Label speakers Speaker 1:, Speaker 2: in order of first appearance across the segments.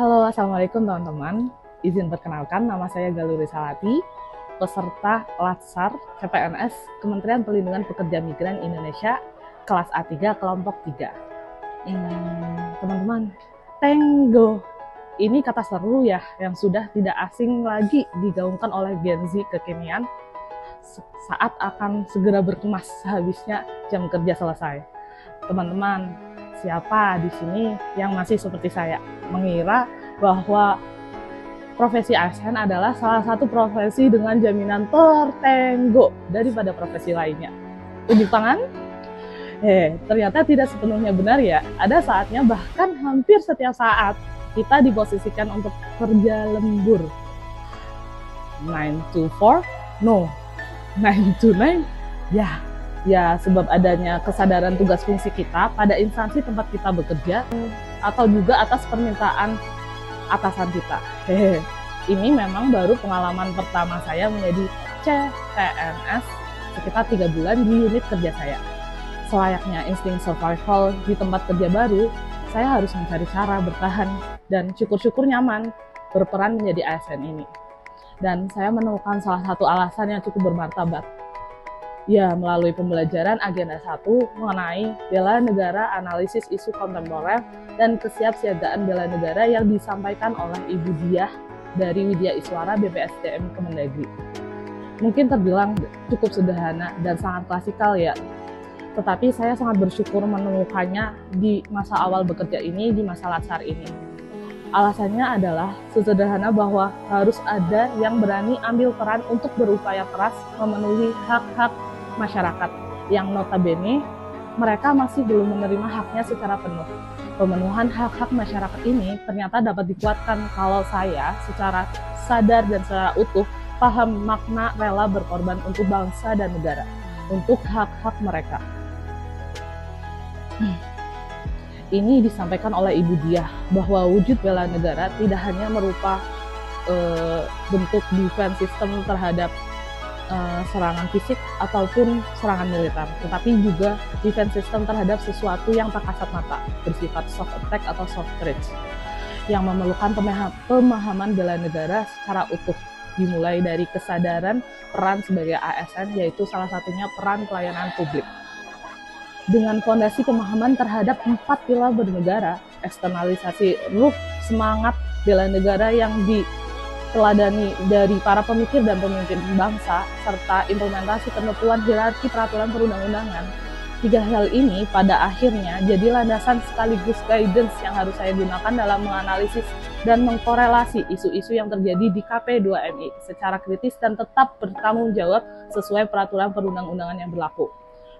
Speaker 1: Halo, Assalamualaikum teman-teman. Izin perkenalkan, nama saya Galuri Salati, peserta Latsar CPNS Kementerian Perlindungan Pekerja Migran Indonesia, kelas A3, kelompok 3. Teman-teman, Tenggo. Ini kata seru ya, yang sudah tidak asing lagi digaungkan oleh Gen Z kekinian saat akan segera berkemas sehabisnya jam kerja selesai. Teman-teman, siapa di sini yang masih seperti saya mengira bahwa profesi ASN adalah salah satu profesi dengan jaminan tertenggo daripada profesi lainnya? Tunjuk tangan. Ternyata tidak sepenuhnya benar ya. Ada saatnya, bahkan hampir setiap saat kita diposisikan untuk kerja lembur. 9 to 4? No. 9 to 9? Ya, sebab adanya kesadaran tugas fungsi kita pada instansi tempat kita bekerja atau juga atas permintaan atasan kita. Ini memang baru pengalaman pertama saya menjadi CPNS sekitar 3 bulan di unit kerja saya. Selayaknya insting survival di tempat kerja baru, saya harus mencari cara bertahan dan syukur-syukur nyaman berperan menjadi ASN ini. Dan saya menemukan salah satu alasan yang cukup bermartabat. Ya, melalui pembelajaran agenda 1 mengenai bela negara, analisis isu kontemporer, dan kesiapsiagaan bela negara yang disampaikan oleh Ibu Diah dari Widya Iswara BPSDM Kemendagri. Mungkin terbilang cukup sederhana dan sangat klasikal ya, tetapi saya sangat bersyukur menemukannya di masa awal bekerja ini, di masa Latsar ini. Alasannya adalah sesederhana bahwa harus ada yang berani ambil peran untuk berupaya keras memenuhi hak-hak masyarakat yang notabene mereka masih belum menerima haknya secara penuh. Pemenuhan hak-hak masyarakat ini ternyata dapat dikuatkan kalau saya secara sadar dan secara utuh paham makna rela berkorban untuk bangsa dan negara, untuk hak-hak mereka. Ini disampaikan oleh Ibu Diah bahwa wujud bela negara tidak hanya merupakan bentuk defense system terhadap serangan fisik ataupun serangan militer, tetapi juga defense system terhadap sesuatu yang tak kasat mata, bersifat soft attack atau soft threats, yang memerlukan pemahaman bela negara secara utuh, dimulai dari kesadaran peran sebagai ASN, yaitu salah satunya peran pelayanan publik. Dengan fondasi pemahaman terhadap 4 pilar bernegara, eksternalisasi ruh semangat bela negara yang diteladani dari para pemikir dan pemimpin bangsa, serta implementasi ketentuan hierarki peraturan perundang-undangan. 3 hal ini pada akhirnya jadi landasan sekaligus guidance yang harus saya gunakan dalam menganalisis dan mengkorelasi isu-isu yang terjadi di KP2MI secara kritis dan tetap bertanggung jawab sesuai peraturan perundang-undangan yang berlaku.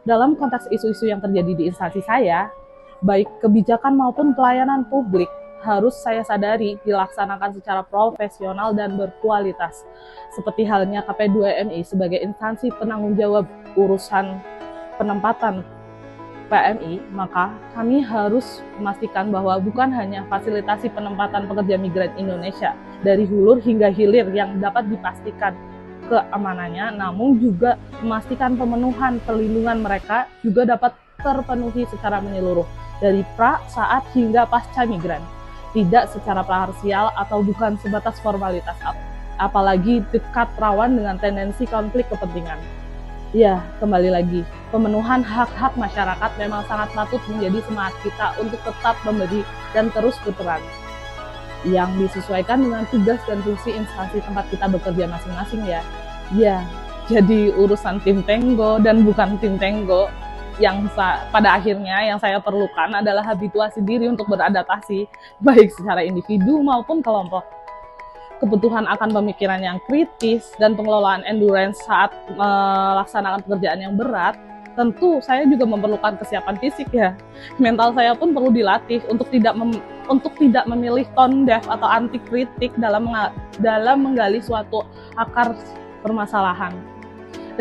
Speaker 1: Dalam konteks isu-isu yang terjadi di instansi saya, baik kebijakan maupun pelayanan publik harus saya sadari dilaksanakan secara profesional dan berkualitas. Seperti halnya KP2MI sebagai instansi penanggung jawab urusan penempatan PMI, maka kami harus memastikan bahwa bukan hanya fasilitasi penempatan pekerja migran Indonesia dari hulu hingga hilir yang dapat dipastikan keamanannya, namun juga memastikan pemenuhan perlindungan mereka juga dapat terpenuhi secara menyeluruh dari pra, saat, hingga pasca migran, tidak secara parsial atau bukan sebatas formalitas, apalagi dekat rawan dengan tendensi konflik kepentingan. Ya, kembali lagi, pemenuhan hak-hak masyarakat memang sangat patut menjadi semangat kita untuk tetap memberi dan terus berperan, yang disesuaikan dengan tugas dan fungsi instansi tempat kita bekerja masing-masing ya. Ya, jadi urusan tim Tenggo dan bukan tim Tenggo, yang pada akhirnya yang saya perlukan adalah habituasi diri untuk beradaptasi, baik secara individu maupun kelompok. Kebutuhan akan pemikiran yang kritis dan pengelolaan endurance saat melaksanakan pekerjaan yang berat, tentu saya juga memerlukan kesiapan fisik ya. Mental saya pun perlu dilatih untuk tidak memilih tone deaf atau anti kritik dalam menggali suatu akar permasalahan.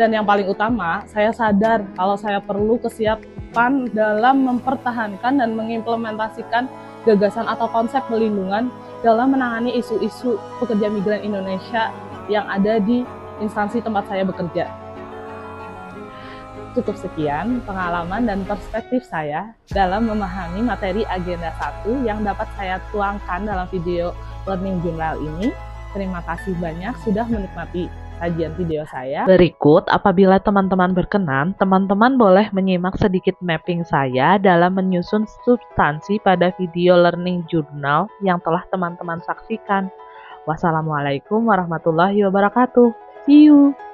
Speaker 1: Dan yang paling utama, saya sadar kalau saya perlu kesiapan dalam mempertahankan dan mengimplementasikan gagasan atau konsep pelindungan dalam menangani isu-isu pekerja migran Indonesia yang ada di instansi tempat saya bekerja. Cukup sekian pengalaman dan perspektif saya dalam memahami materi agenda 1 yang dapat saya tuangkan dalam video Learning Journal ini. Terima kasih banyak sudah menikmati sajian video saya.
Speaker 2: Berikut, apabila teman-teman berkenan, teman-teman boleh menyimak sedikit mapping saya dalam menyusun substansi pada video Learning Journal yang telah teman-teman saksikan. Wassalamualaikum warahmatullahi wabarakatuh. See you!